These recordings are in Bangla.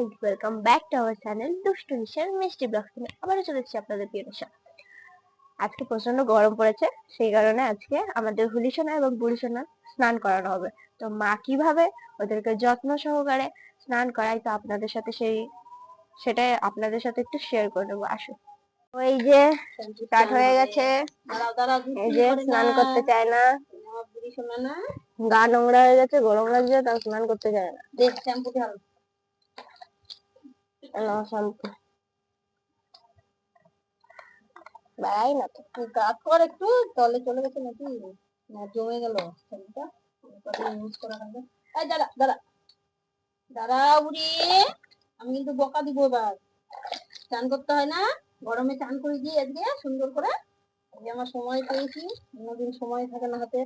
Guys, welcome back to our channel দুষ্টু নিশার মিষ্টি ব্লগস নিয়ে আবারও চলে এসেছি আপনাদের প্রিয় নিশা। আজকে প্রচন্ড গরম পড়েছে, সেই কারণে আজকে আমাদের হুলিসোনা এবং বুড়িসোনা স্নান করানো হবে। তো মা কিভাবে ওদেরকে যত্ন সহকারে স্নান করায় তো আপনাদের সাথে সেটাই আপনাদের সাথে একটু শেয়ার করে নেবো। আসুন। ওই যে স্টার্ট হয়ে গেছে, এই যে স্নান করতে চায় না, গা নোংরা হয়ে গেছে, গরম লাগছে, তাও স্নান করতে চায় না। শ্যাম্পু বাড়াই না তো, কাজ কর একটু, তলে চলে গেছে নাকি না জমে গেল ইউজ করা হবে। এই দাঁড়া দাঁড়া দাঁড়া বুড়ি, আমি কিন্তু বকা দিব এবার। চান করতে হয় না, গরমে চান করে দিয়ে আজকে সুন্দর করে। আজকে আমার সময় পেয়েছি, অন্যদিন সময় থাকে না হাতে,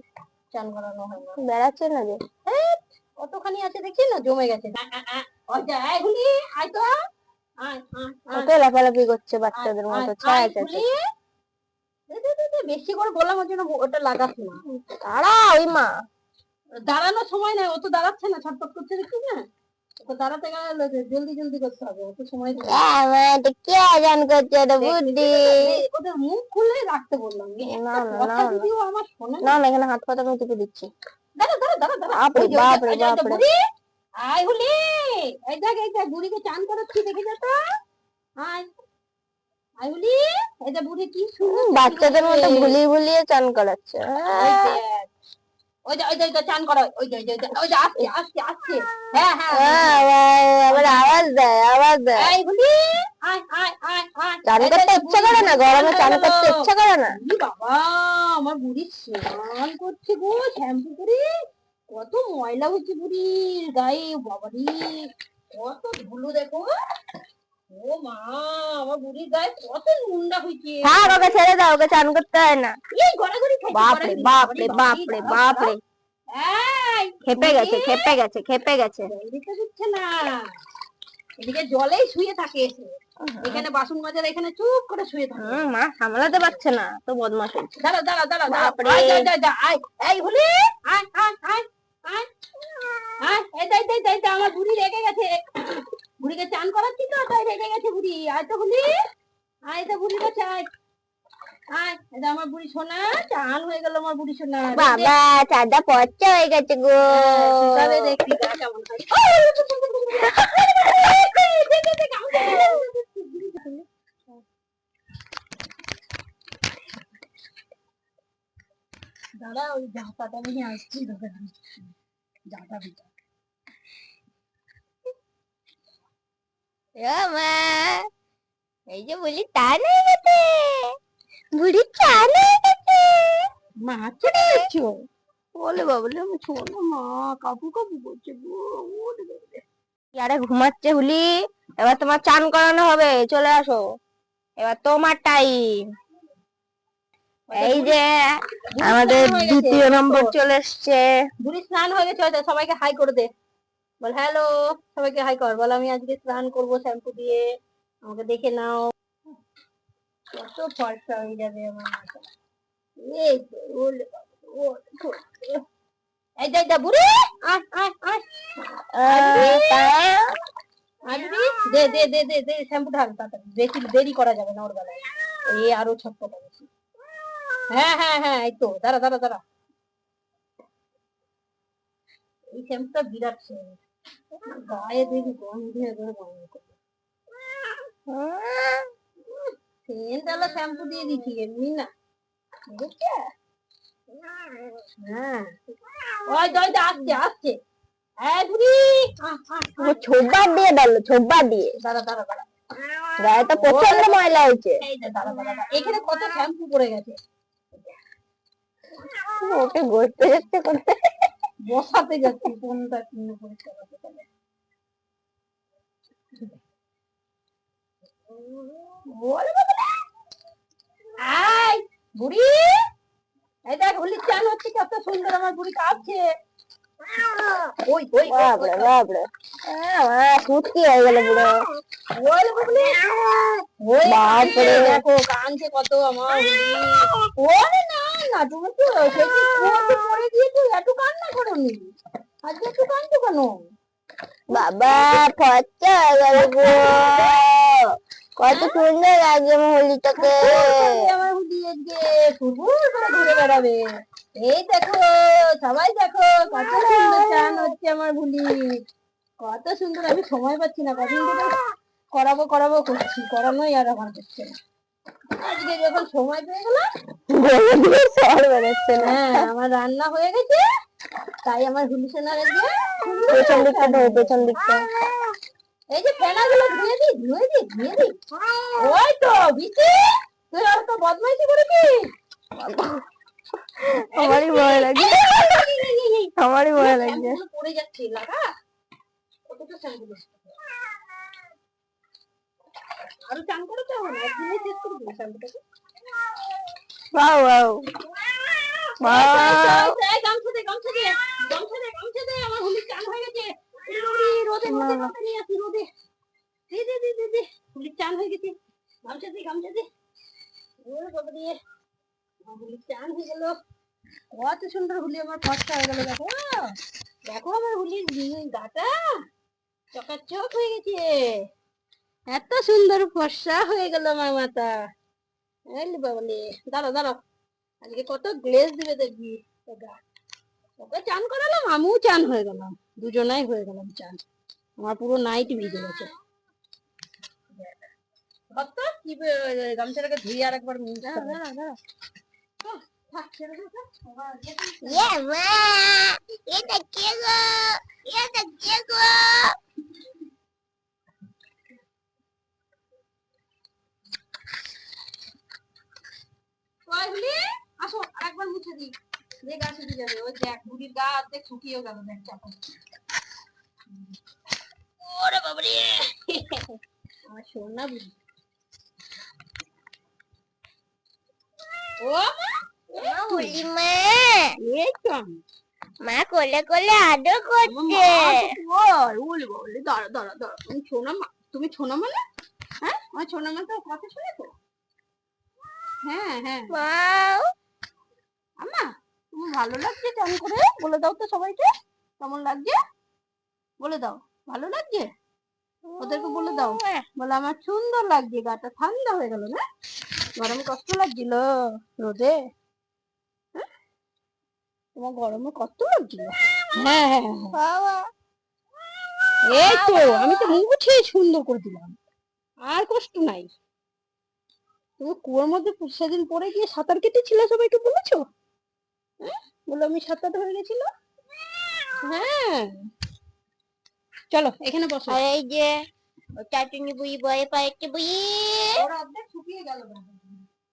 চান করানো হয় না। বেড়াচ্ছে না যে কতখানি আছে দেখছি না, জমে গেছে। ওই যে আয় হুলি, আয় তো, আয় আয় ওকে লাফালাফি করছে বাচ্চাদের মতো, ছায় আছে। বেশি করে বললাম ওর জন্য ওটা লাগাস না। দাঁড়া, ওই মা দাঁড়ানোর সময় নাই, ও তো দাঁড়াচ্ছে না, ছটফট করছে দেখছিস না। ওকে দাঁড়াতে গেলে জলদি জলদি করতে হবে, অত সময় নেই। কে আজান করছে রে বুদ্ধি? ওদের মুখ খুলে রাখতে বললাম। না না না যদিও আমার শোনে না, এখানে হাত পাতা আমি টিপে দিচ্ছি। দাঁড়া দাঁড়া দাঁড়া দাঁড়া, বাপরে বাপরে বুড়ি আয় হুলি, এই দেখ এই দেখ বুড়িকে চান করাচ্ছি, দেখে যা তো। আয় আয় হুলি, এই যে বুড়ি কি সুন্দর বাচ্চাদের মতো ভুলিয়ে ভুলিয়ে চান করাচ্ছে। ওই যে ওই যে চান করা, ওই যে ওই যে আসছে আসছে আসছে। হ্যাঁ হ্যাঁ আবার আওয়াজ দেয়। এই হুলি, আয় আয় আয় আয়। চান করতে ইচ্ছা করে না, গরমে চান করতে ইচ্ছা করে না। বাবা, আমার বুড়ি স্নান করছে গো, শ্যাম্পু করে। কত ময়লা হচ্ছে বুড়ির গায়ে, বাবারি কত ধুলো দেখো। ও মা, আমার বুড়ির গায়ে কত নোংরা হয়েছে। হ্যাঁ, ওকে ছেড়ে দাও, ওকে চান করতে হয় না। এই গড়াগড়ি খাইছে, বাপরে বাপরে বাপরে বাপরে, খেপে গেছে খেপে গেছে খেপে গেছে। দিতে দিচ্ছে না, এদিকে জলেই শুয়ে থাকে এসে, এখানে বাসন মাজার এখানে চুপ করে শুয়ে থাকে। মা সামলাতে পারছে না, তো বদমাশ হয়েছে। দাঁড়া দাঁড়া দাঁড়া বাপরে। আয় এই হুলি, আয় আয় আয় আয় আয়, এই আমার বুড়ি রেগে গেছে, বুড়িকে চান করাচ্ছি তো, তাই রেগে গেছে বুড়ি। আয় তো হুলি, আয় তো বুড়ির কাছে আয় আয়। এটা আমার বুড়ি সোনা, চান হয়ে গেল আমার বুড়ি সোনা। বাবা, চাঁদা পচা হয়ে গেছে গো। শুকাবে দেখবি গা কেমন হয়। দাঁড়া, ওই জাতাটা নিয়ে আসছি, জাতা দিটা। মা, এই যে বলি টান হয়ে গেছে, বুড়ি টান হয়ে গেছে। মা চলে যাচ্ছো বলে বাবলে, আমি ছোনো মা কাপু কাপু করছে গো। আরে ঘুমাচ্ছে হুলি, এবার তোমার চান করানো হবে, চলে আসো, এবার তোমার টাইম। এই যে আমাদের দ্বিতীয় নম্বর চলে এসছে। বুড়ি স্নান হয়ে গেছে, সবাইকে হাই করে দে, বল হ্যালো, সবাইকে হাই কর, বল আমি আজকে স্নান করবো শ্যাম্পু দিয়ে, আমাকে দেখে নাও। কত ফর্সা হয়ে যাবে আমার মাথা। এই এই যা বুড়ি, আয় আয় আয় আয় বুড়ি, দে দে দে দে দে শ্যাম্পু ঢাল তাড়াতাড়ি, বেশি দেরি করা যাবে না ওর বেলায়, এই আরো ছটপটা বেশি। হ্যাঁ হ্যাঁ হ্যাঁ, এই তো দাঁড়া দাঁড়া দাঁড়া, এই শ্যাম্পুটা বিরাট সেন্ট, গায়ে দেখি গন্ধে একবারে গন্ধ করে। সেন্ট আলা শ্যাম্পু দিয়ে দিচ্ছি, এমনি না। হ্যাঁ ওই দই আসছে আসছে। হ্যাঁ বুড়ি, ছোবা দিয়ে ডালো, ছোবা দিয়ে। দাঁড়া দাঁড়া দাঁড়া, গায়েটা প্রচন্ড ময়লা হয়েছে। এখানে কত শ্যাম্পু পড়ে গেছে, ওকে ঘুরতে যাচ্ছে করতে, বসাতে যাচ্ছি কোনটা কিনে পরিষ্কার করতে হবে। আয় বুড়ি, এই দেখ হুলির চান হচ্ছে, কত সুন্দর আমার বুড়ি কাঁপছে। ওই ওই বাপরে বাপরে, সত্যি হয়ে গেল পুরো। বাপরে দেখো কাঁদছে কত আমার বুড়ি। ওরে না না, তুমি তো সেদিন কুয়োতে পড়ে গিয়ে তো এত কান্না করোনি, আজকে একটু কাঁদছো কেন? বাবা ফচ্চা হয়ে গেল গো, কত সুন্দর লাগে আমার হোলিটাকে। আমার হুডি আজকে ফুরফুর করে ঘুরে বেড়াবে। এই দেখো, সবাই দেখো কত সুন্দর চান হচ্ছে আমার বুলি। কত সুন্দর, আমি সময় পাচ্ছি না, কদিন ধরে করাবো করাবো করছি, করানোই আর আমার হচ্ছে না। আজকে যখন সময় পেয়ে গেলাম, সর বেরোচ্ছে না। হ্যাঁ আমার রান্না হয়ে গেছে, তাই আমার হুলি সোনার আজকে পেছন দিকটা ধরো, পেছন দিকটা। এই যে ফেনাগুলো ধুয়ে দি ধুয়ে দি ধুয়ে দি। ওই তো বিচি, তুই আর তো বদমাইশি করেছিস। আমারই ভয় লাগছে, আমারই ভয় লাগছে। শ্যাম্পুগুলো পড়ে যাচ্ছে, লাগা কতটা শ্যাম্পু দিচ্ছি। আরো চান করে তো হবে না, একদিনে শেষ করে দিই শ্যাম্পুটাকে। Wow wow wow. এই গামছা দে গামছা দে গামছা দে গামছা দে, আমার হুলি চান হয়ে গেছে। রোদে রোদে রোদে রোদে নিয়ে আসি, রোদে দে দে দে দে দে, হুলি চান হয়ে গেছে। গামছা দে গামছা দে। ওরে বাবা রে, আমার হুলি চান হয়ে গেল। কত সুন্দর হুলি আমার ফর্সা হয়ে গেল। দেখো দেখো আমার হুলির গাটা চকাচক হয়ে গেছে। এত সুন্দর ফর্সা হয়ে গেল আমার মাথা। এলি বাবালে, দাঁড়াও দাঁড়াও, আজকে কত গ্লেজ দিবে দেখবি। ওকে চান করালাম, আমিও চান হয়ে গেলাম, দুজনাই হয়ে গেলাম চান। আমার পুরো নাইট ভিজে গেছে। ধর তো, কি গামছাটাকে ধুয়ে আর একবার মিশতে হবে। দাঁড়া দাঁড়া, ইয়ে মা, এটা কে গো, এটা কে গো? আসো আরেকবার মুছে দিই, যে গা শুকিয়ে যাবে। ওই দেখ বুড়ির গা অর্ধেক শুকিয়েও গেল, দেখ চাপা। ওরে বাবারে, আমার সোনা বুড়ি। ও মা হোলি মা, এই তো আমি। মা কোলে কোলে আদর করছে। দাঁড়া দাঁড়া দাঁড়া, তুমি ছোনা মা, তুমি ছোনা মা না? হ্যাঁ আমার ছোনা মা তো কথা শুনেছো। হ্যাঁ হ্যাঁ ওয়াও, আম্মা, তুমি ভালো লাগছে চান করে, বলে দাও তো সবাইকে কেমন লাগছে, বলে দাও ভালো লাগছে। ওদেরকে বলে দাও, বলে আমার সুন্দর লাগছে, গাটা ঠান্ডা হয়ে গেল না, গরমে কষ্ট লাগছিল রোদে। হ্যাঁ? তোমার গরমে কষ্ট লাগছিল। হ্যাঁ হ্যাঁ হ্যাঁ। বাবা এই তো আমি তো মুছে সুন্দর করে দিলাম, আর কষ্ট নাই। তুমি কুয়োর মধ্যে সেদিন পড়ে গিয়ে সাঁতার কেটেছিলে, সবাইকে বলেছো? হ্যাঁ? বলে আমি সাঁতার হয়ে গেছিল। হ্যাঁ চলো এখানে বসো। আর এই যে চাটুনি বুই বয়ে পাইছে বুই, ওরা অর্ধেক শুকিয়ে গেল।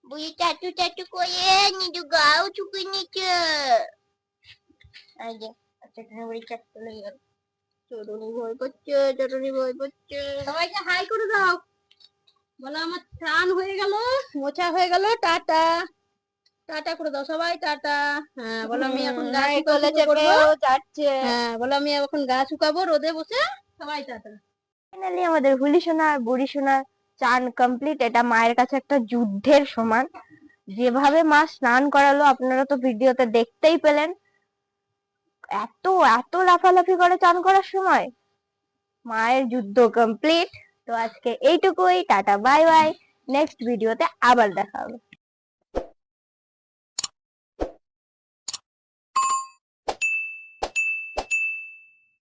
বুই চাটু চাটু করে নিজে গাও শুকিয়ে নিচ্ছে। এই যে চাটুনি বুড়ি চাটু লেগে গেল। চটুনি ভয় করছে, চটুনি ভয় করছে। সবাইকে হাই করে দাও, বলো আমার স্নান হয়ে গেল, মোছা হয়ে গেল, টাটা টাটা করে দাও সবাই, টাটা। হ্যাঁ বলো আমি এখন গা কোলে শুকাবো চেপে করবো। ও যাচ্ছে। হ্যাঁ বলো আমি এখন গা শুকাবো রোদে বসে, সবাই টাটা। ফাইনালি আমাদের হুলি সোনা আর বুড়ি সোনার চান কমপ্লিট। এটা মায়ের কাছে একটা যুদ্ধের সমান। যেভাবে মা স্নান করালো আপনারা তো ভিডিওতে দেখতেই পেলেন। এত এত লাফালাফি করে চান করার সময়। মায়ের যুদ্ধ কমপ্লিট। তো আজকে এইটুকুই, টাটা বাই বাই, নেক্সট ভিডিওতে আবার দেখা হবে।